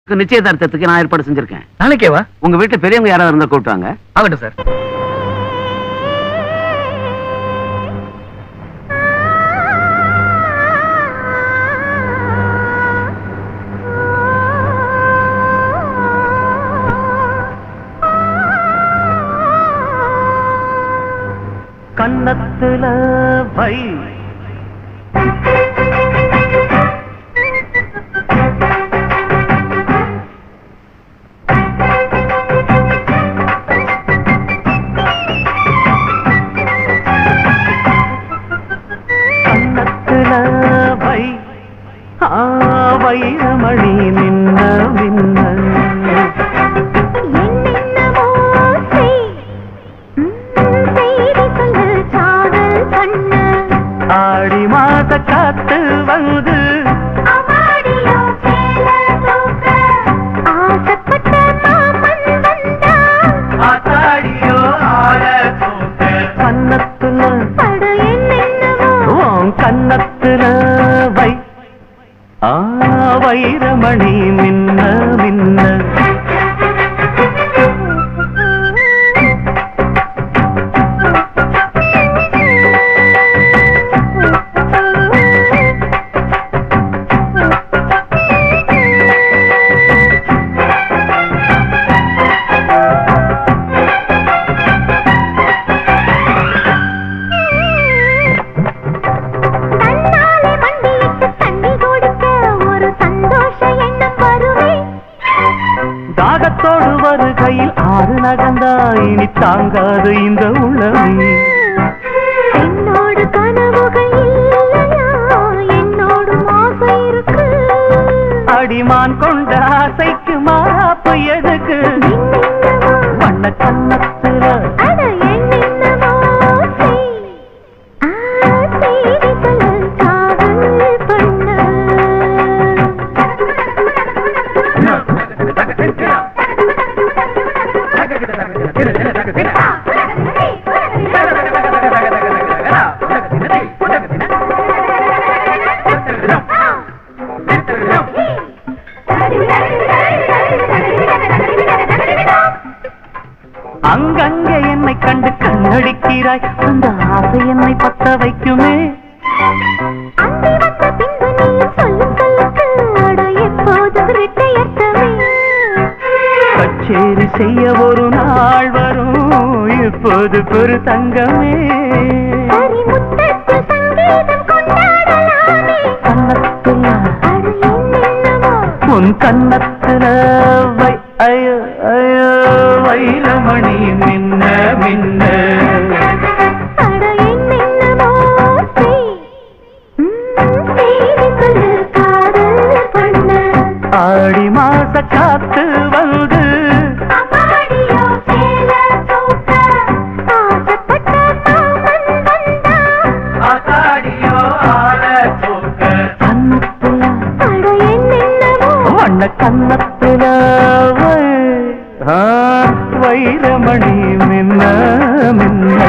நிச்சயதார்த்தத்துக்கு நான் ஏற்பாடு செஞ்சிருக்கேன். நாளைக்கேவா? உங்க வீட்டுல பெரியவங்க யாராவது இருந்தா கூப்பிட்டாங்க. ஆகட்டும் சார். கன்னத்துல வை வைரமணி நின்ன மின்ன ஆடி மாத காத்து வந்து கன்னத்துல கன்னத்துல வை வைரமணி மின்ன மின்ன தாகத்தோடு வருகையில் ஆறு நகந்தா இனி தாங்காது இந்த உளவி. என்னோடு கனவுகள் இல்லையா, என்னோடு ஆசை இருக்கு. அடிமான் கொண்ட ஆசைக்கு மாறாப்பு எதுக்கு? வண்ண கன்னத்துல அங்கங்கே என்னை கண்டு கண்ணடிக்கிறாய், அந்த ஆசை என்னை பத்த வைக்குமே. கச்சேரி செய்ய ஒரு நாள் வரும், இப்போது பெரு தங்கமே. கன்னத்துல உன் கன்னத்துல வை ஐயோ ஐயோ வைரமணி மின்ன மின்ன ஆடி மாச காத்து வந்து வண்ண கன்னத்துல வைரமணி மின்ன மின்ன